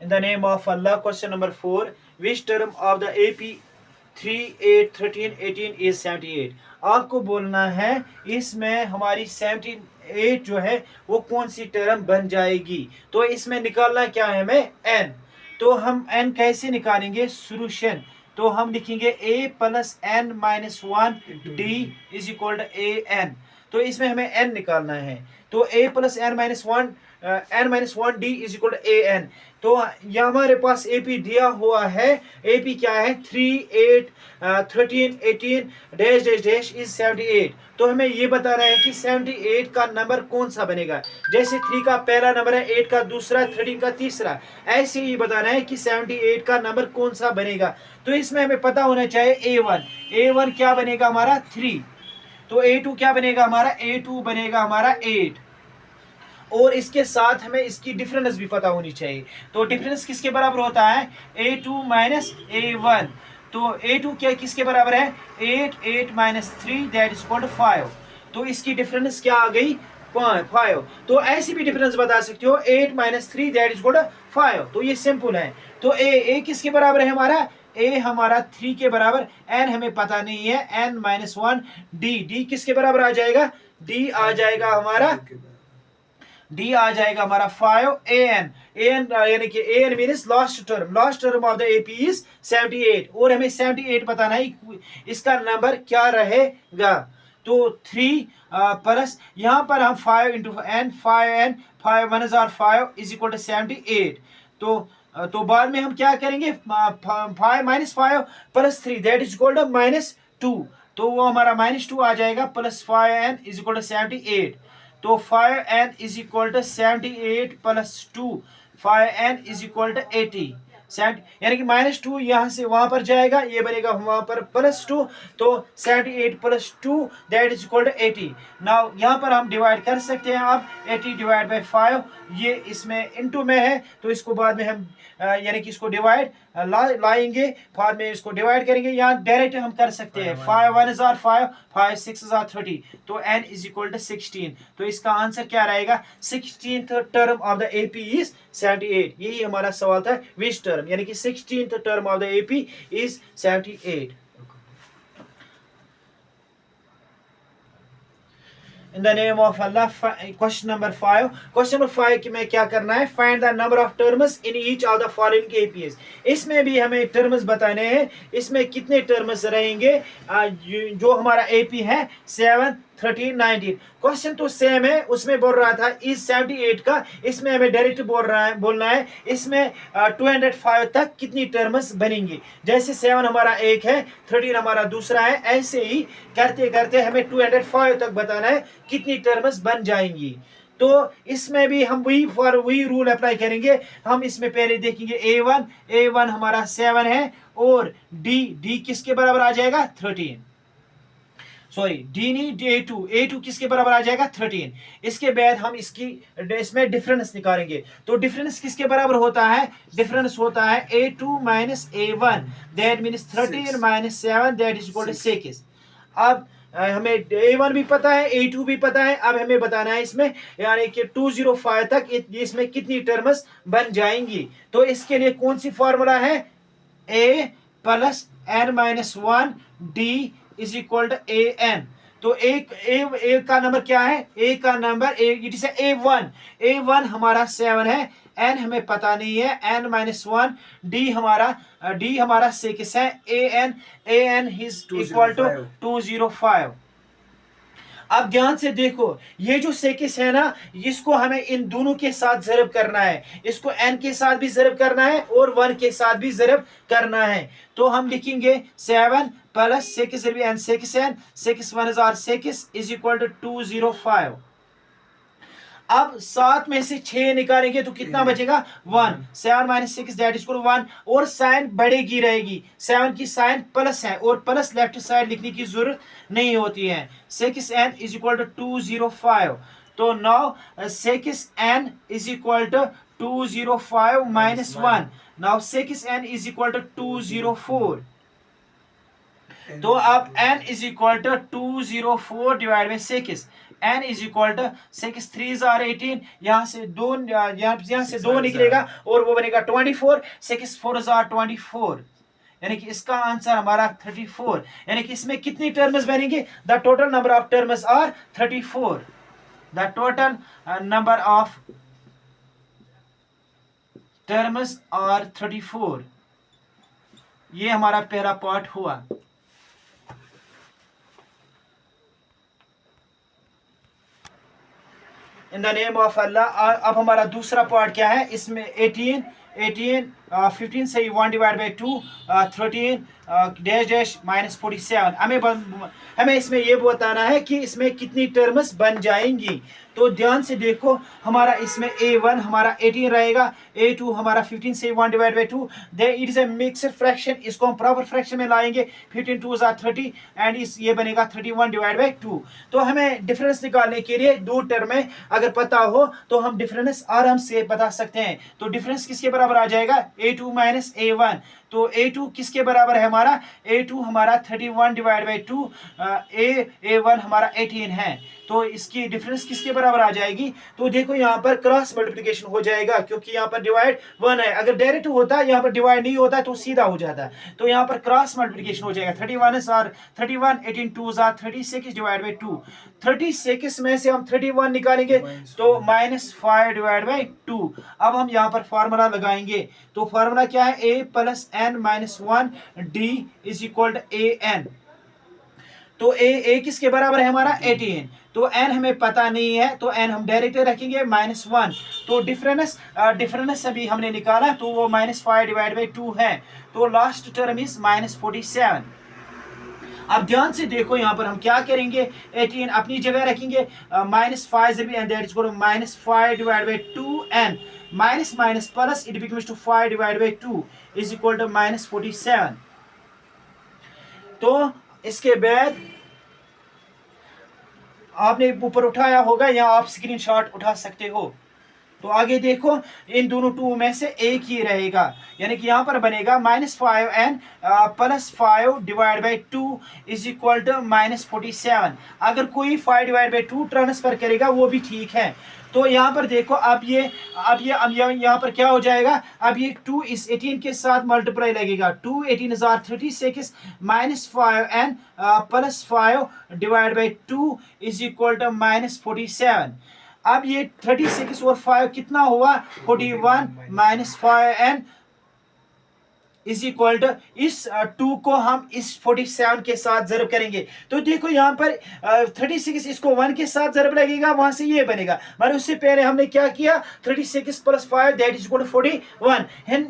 In the name of Allah, question number 4. Which term of the AP 3, 8, 13, 18 is 78? आपको बोलना है इसमें हमारी 78 जो है वो कौन सी टर्म बन जाएगी। तो इसमें निकालना क्या है हमें n। तो हम n कैसे निकालेंगे सोल्यूशन। तो हम लिखेंगे a plus n minus one d is equal to a n. तो इसमें हमें n निकालना है। तो a plus n minus one d is equal to a n. तो यह हमारे पास एपी दिया हुआ है। एपी क्या है 3, 8, 13, 18 डैश डैश डैश इज 78। तो हमें ये बता रहा है कि 78 का नंबर कौन सा बनेगा। जैसे 3 का पहला नंबर है, 8 का दूसरा, 13 का तीसरा, ऐसे ही बताना है कि 78 का नंबर कौन सा बनेगा। तो इसमें हमें पता होना चाहिए A1 क्या बनेगा हमारा 3। तो A2 क्या बनेगा हमारा, A2 बनेगा हमारा 8। और इसके साथ हमें इसकी डिफरेंस भी पता होनी चाहिए। तो डिफरेंस किसके बराबर होता है A2 माइनस A1। तो A2 क्या किसके बराबर है 8, 8 minus 3 that is equal to 5। तो इसकी डिफरेंस क्या आ गई 5। तो ऐसी भी डिफरेंस बता सकते हो 8 minus 3 that is equal to 5। तो ये सिंपल है। तो ए किसके बराबर है हमारा ए हमारा 3 के बराबर, एन हमें पता नहीं है एन माइनस वन, डी किसके बराबर आ जाएगा, डी आ जाएगा हमारा डी आ जाएगा हमारा 5 एन यानी कि n means last term of the AP is 78। और हमें 78 बताना है इसका नंबर क्या रहेगा। तो 3 प्लस यहाँ पर हम 5 इंटू एन 5 वन जार 5 इज इक्वल टू 78। तो बाद में हम क्या करेंगे 5 minus 5 plus 3 that is equal to -2। तो वो हमारा -2 आ जाएगा plus 5n is equal to 78। तो 5n is equal to 78 plus 2 5n is equal to 80। यानी कि -2 यहां से वहां पर जाएगा, ये बनेगा वहां पर +2। तो 78 plus 2 that is equal to 80। Now यहां पर हम डिवाइड कर सकते हैं। आप 80 डिवाइड बाय 5 ये इसमें इनटू में है, तो इसको बाद में हम यानी कि इसको डिवाइड लाएंगे, बाद में इसको डिवाइड करेंगे। यहाँ डायरेक्ट हम कर सकते हैं 5 1 जार 5 5 6 जार 30। तो n इज इक्वल टू 16। तो इसका आंसर क्या रहेगा 16th term of the AP is 78। यही हमारा सवाल था विच टर्म, यानी कि 16th term of the AP is 78। In the name of Allah, question number 5। Question number 5 में क्या करना है, find the number of terms in each of the following APS. इसमें भी हमें टर्म्स बताने हैं, इसमें कितने टर्म्स रहेंगे। जो हमारा एपी है 7, 13, 19। क्वेश्चन तो सेम है, उसमें बोल रहा था इज 78 का, इसमें हमें डायरेक्ट बोलना है इसमें 205 तक कितनी टर्म्स बनेंगी। जैसे 7 हमारा एक है, 13 हमारा दूसरा है, ऐसे ही करते करते हमें 205 तक बताना है कितनी टर्म्स बन जाएंगी। तो इसमें भी हम वही रूल अप्लाई करेंगे। हम इसमें पहले देखेंगे A1 हमारा 7 है, और डी किसके बराबर आ जाएगा 13। सॉरी डी नहीं A2 किसके बराबर आ जाएगा 13। इसके बाद हम इसमें डिफरेंस निकालेंगे। तो डिफरेंस किसके बराबर होता है, डिफरेंस होता है A2 minus A1 that means 13 minus 7 that is equal to 6। अब हमें A1 भी पता है, A2 भी पता है। अब हमें बताना है इसमें यानी कि 205 तक इसमें कितनी टर्म्स बन जाएंगी। तो इसके लिए कौन सी फॉर्मूला है, A plus n minus one d is equal to a n. तो ए का नंबर क्या है, ए का नंबर इट इज A1 हमारा 7 है, एन हमें पता नहीं है n माइनस वन, डी हमारा 6 है, A N is equal to 205। अब ध्यान से देखो, ये जो सेकिस है ना, इसको हमें इन दोनों के साथ जरब करना है। इसको n के साथ भी जरब करना है और 1 के साथ भी जरब करना है। तो हम लिखेंगे 7 प्लस 6 1 जार 6 इज इक्वल टू 205। अब 7 में से 6 निकालेंगे तो कितना बचेगा 1। 7 माइनस 6 दैट इज 1। और साइन बढ़ेगी रहेगी, 7 की साइन प्लस है, और प्लस लेफ्ट साइड लिखने की जरूरत नहीं होती है। 6n is equal to 205। तो now 6n is equal to 205 minus 1। Now 6n is equal to 204। तो अब n is equal to 204 divide by 6। n is equal to 6 3 are 18, यहाँ से दो यहाँ से दो निकलेगा और वो बनेगा 24, 6 4 आर 24, यानी कि इसका आंसर हमारा 34। यानी कि इसमें कितनी टर्म्स बनेंगे? The total number of terms are 34। The total number of terms are 34। ये हमारा पहला पार्ट हुआ। In the name of Allah. अब हमारा दूसरा पार्ट क्या है? इसमें 18 15 से 1 divide by 2 13 dash dash minus 47। हमें इसमें ये बताना है कि इसमें कितनी टर्म्स बन जाएंगी। तो ध्यान से देखो, हमारा इसमें a1 हमारा 18 रहेगा, a2 हमारा 15 से 1 divide by 2। It is a mixed fraction, इसको हम प्रॉपर फ्रैक्शन में लाएंगे। 15 2 30 एंड ये बनेगा 31 डिवाइड बाई 2। तो हमें डिफरेंस निकालने के लिए दो टर्म में अगर पता हो तो हम डिफरेंस आराम से बता सकते हैं। तो डिफरेंस किसके बराबर आ जाएगा? a2 minus a1। तो a2 किसके बराबर है? हमारा a2 हमारा 31 डिवाइड बाई 2, a1 हमारा 18 है। तो इसकी डिफरेंस किसके बराबर आ जाएगी? तो देखो यहाँ पर क्रॉस मल्टीप्लिकेशन हो जाएगा, क्योंकि यहाँ पर डिवाइड 1 है। अगर डायरेक्ट होता है, यहाँ पर डिवाइड नहीं होता तो सीधा हो जाता है। तो यहाँ पर क्रॉस मल्टीप्लिकेशन हो जाएगा। 31 आर 31, 18 2 आर 36 डिवाइड बाई 2। 36 में से हम 31 निकालेंगे तो -5 डिवाइड बाई 2। अब हम यहाँ पर फार्मूला लगाएंगे। तो फार्मूला क्या है? a plus n minus 1 d is equal to a n. तो a किसके बराबर है? हमारा 18। तो n हमें पता नहीं है, तो n हम डायरेक्ट रखेंगे -1। तो डिफरेंस अभी हमने निकाला, तो वो -5 डिवाइड बाई 2 है। तो लास्ट टर्म इज -47। अब ध्यान से देखो, यहाँ पर हम क्या करेंगे? 18 अपनी जगह रखेंगे, -5 and that is equal to -5 divide by 2n minus minus plus it becomes to 5 divide by 2 is equal to -47। तो इसके बाद आपने ऊपर उठाया होगा या आप स्क्रीनशॉट उठा सकते हो। तो आगे देखो, इन दोनों टू में से एक ही रहेगा, यानी कि यहाँ पर बनेगा -5n plus 5 divide by 2 is equal to -47। अगर कोई 5 डिवाइड बाई 2 ट्रांसफर करेगा वो भी ठीक है। तो यहाँ पर देखो, अब यहाँ पर क्या हो जाएगा? अब ये 2 इस 18 के साथ मल्टीप्लाई लगेगा। 2 18 36 -5n plus 5 divide by 2 is equal to -47। अब ये 36 और 5 कितना हुआ? 41 -5n इज इक्वल टू इस 2 को हम इस 47 के साथ ज़रब करेंगे। तो देखो यहाँ पर 36 इसको 1 के साथ ज़रब लगेगा, वहां से ये बनेगा। मगर उससे पहले हमने क्या किया? 36 plus 5 that is equal to 41।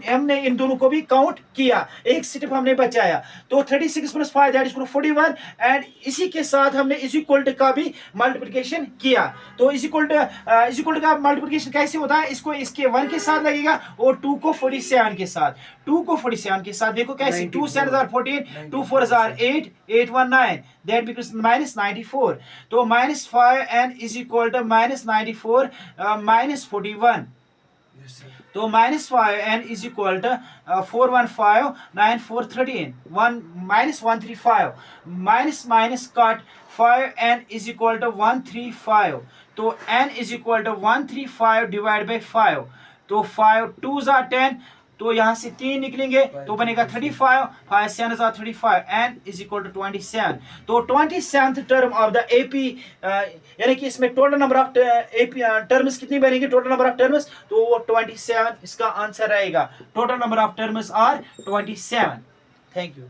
हमने इन दोनों को भी काउंट किया, एक स्टेप हमने बचाया। तो 36 plus 5 that is equal to 41 and इसी के साथ हमने इज इक्वल टू का भी मल्टीप्लिकेशन किया। तो इज इक्वल टू का मल्टीप्लिकेशन कैसे होता है? इसको इसके 1 के साथ लगेगा और 2 को 47 के साथ। 2 को 47 के साथ देखो कैसे? 2 7 14, 2 4 8, 8 1 9, that becomes -94। तो -5n is equal to -94 -41। तो -5n is equal to 415 9 4 13 1 -135 minus cut 5n is equal to 135। तो n is equal to 135 divide by 5। तो 5 2s are 10, तो यहाँ से 3 निकलेंगे तो बनेगा 35, 5 7 35 एंड इज इक्वल टू 27। तो 27th term of the AP, यानी कि इसमें total number of AP terms कितनी बनेंगी? टोटल नंबर ऑफ टर्म्स, तो वो 27 इसका आंसर रहेगा। Total number of terms are 27। Thank you.